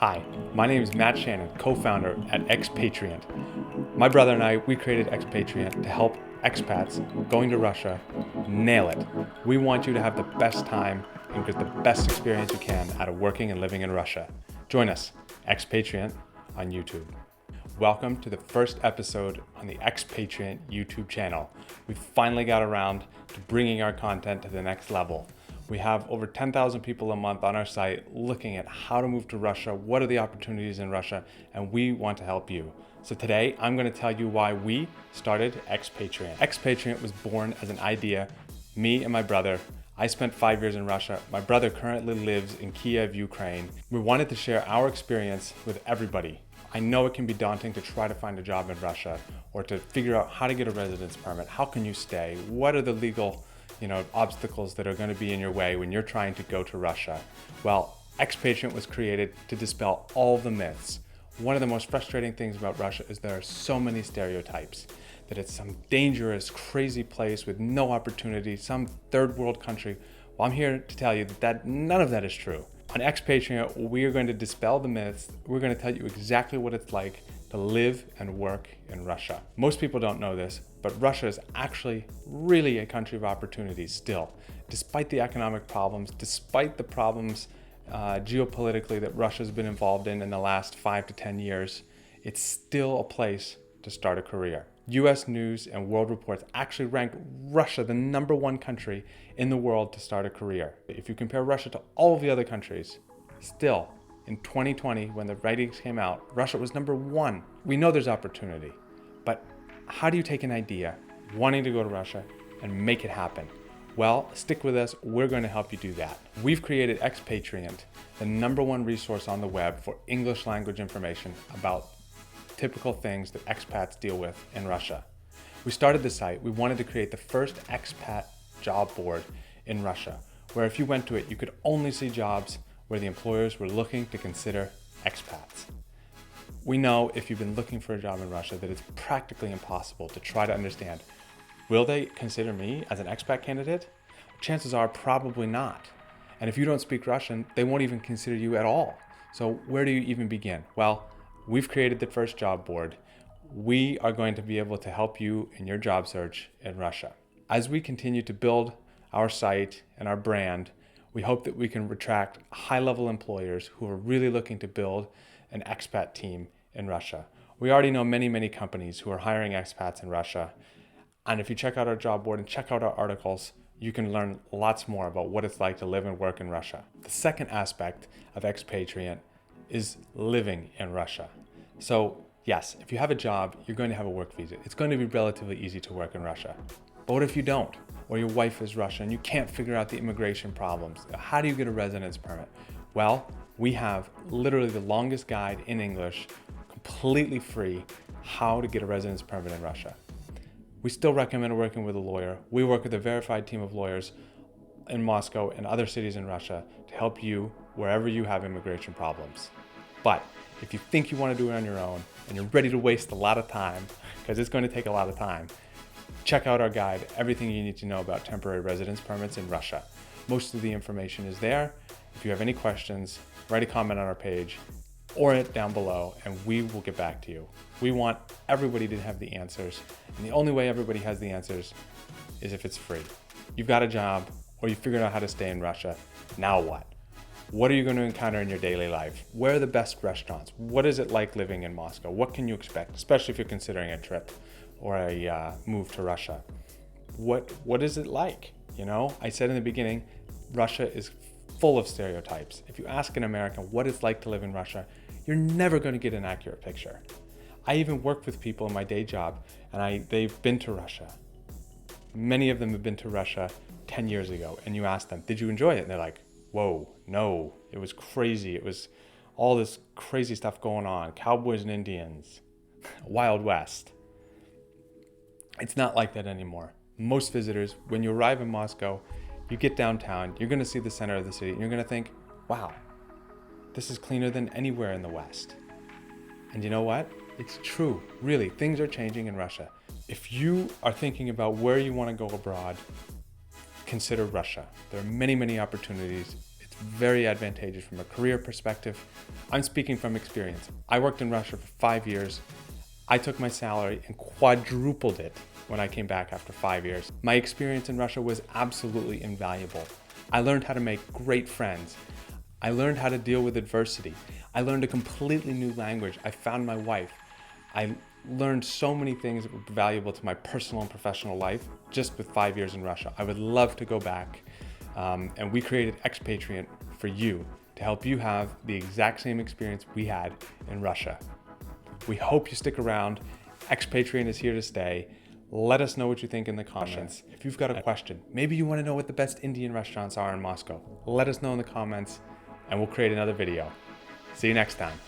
Hi, my name is Matt Shannon, co-founder at Expatriant. My brother and I, we created Expatriant to help expats going to Russia nail it. We want you to have the best time and get the best experience you can out of working and living in Russia. Join us, Expatriant, on YouTube. Welcome to the first episode on the Expatriant YouTube channel. We finally got around to bringing our content to the next level. We have over 10,000 people a month on our site looking at how to move to Russia, what are the opportunities in Russia, and we want to help you. So today, I'm going to tell you why we started Expatriant. Expatriant was born as an idea, me and my brother. I spent 5 years in Russia. My brother currently lives in Kiev, Ukraine. We wanted to share our experience with everybody. I know it can be daunting to try to find a job in Russia or to figure out how to get a residence permit. How can you stay? What are the legal obstacles that are going to be in your way when you're trying to go to Russia? Well, Expatriant was created to dispel all the myths. One of the most frustrating things about Russia is there are so many stereotypes, that it's some dangerous, crazy place with no opportunity, some third world country. Well, I'm here to tell you that none of that is true. On Expatriant, we are going to dispel the myths. We're going to tell you exactly what it's like to live and work in Russia. Most people don't know this, but Russia is actually really a country of opportunities still. Despite the economic problems, despite the problems geopolitically that Russia's been involved in the last 5 to 10 years, it's still a place to start a career. US News and World Reports actually ranked Russia the #1 country in the world to start a career. If you compare Russia to all of the other countries, still, in 2020, when the ratings came out, Russia was #1. We know there's opportunity, but how do you take an idea, wanting to go to Russia, and make it happen? Well, stick with us. We're going to help you do that. We've created Expatriant, the #1 resource on the web for English language information about typical things that expats deal with in Russia. We started the site. We wanted to create the first expat job board in Russia, where if you went to it, you could only see jobs where the employers were looking to consider expats. We know if you've been looking for a job in Russia that it's practically impossible to try to understand, will they consider me as an expat candidate? Chances are probably not. And if you don't speak Russian, they won't even consider you at all. So where do you even begin? Well, we've created the first job board. We are going to be able to help you in your job search in Russia. As we continue to build our site and our brand, we hope that we can attract high-level employers who are really looking to build an expat team in Russia. We already know many companies who are hiring expats in Russia. And if you check out our job board and check out our articles, you can learn lots more about what it's like to live and work in Russia. The second aspect of Expatriant is living in Russia. So yes, if you have a job, you're going to have a work visa. It's going to be relatively easy to work in Russia. But what if you don't? Or your wife is Russian and you can't figure out the immigration problems? How do you get a residence permit? Well, we have literally the longest guide in English, completely free, how to get a residence permit in Russia. We still recommend working with a lawyer. We work with a verified team of lawyers in Moscow and other cities in Russia to help you wherever you have immigration problems. But if you think you want to do it on your own and you're ready to waste a lot of time, because it's going to take a lot of time, check out our guide, everything you need to know about temporary residence permits in Russia. Most of the information is there. If you have any questions, write a comment on our page or it down below and we will get back to you. We want everybody to have the answers, and the only way everybody has the answers is if it's free. You've got a job or you figured out how to stay in Russia. Now what? What are you going to encounter in your daily life? Where are the best restaurants? What is it like living in Moscow? What can you expect, especially if you're considering a trip or a move to Russia? What is it like? I said in the beginning, Russia is full of stereotypes. If you ask an American what it's like to live in Russia, you're never going to get an accurate picture. I even work with people in my day job, and they've been to Russia. Many of them have been to Russia 10 years ago, and you ask them, did you enjoy it? And they're like, whoa, no, it was crazy. It was all this crazy stuff going on. Cowboys and Indians, Wild West. It's not like that anymore. Most visitors, when you arrive in Moscow, you get downtown, you're going to see the center of the city, and you're going to think, wow, this is cleaner than anywhere in the West. And you know what? It's true. Really, things are changing in Russia. If you are thinking about where you want to go abroad, consider Russia. There are many opportunities. It's very advantageous from a career perspective. I'm speaking from experience. I worked in Russia for 5 years. I took my salary and quadrupled it when I came back after 5 years. My experience in Russia was absolutely invaluable. I learned how to make great friends. I learned how to deal with adversity. I learned a completely new language. I found my wife. I learned so many things that were valuable to my personal and professional life just with 5 years in Russia. I would love to go back. And we created Expatriant for you to help you have the exact same experience we had in Russia. We hope you stick around. Expatriant is here to stay. Let us know what you think in the comments. If you've got a question, maybe you want to know what the best Indian restaurants are in Moscow, let us know in the comments and we'll create another video. See you next time.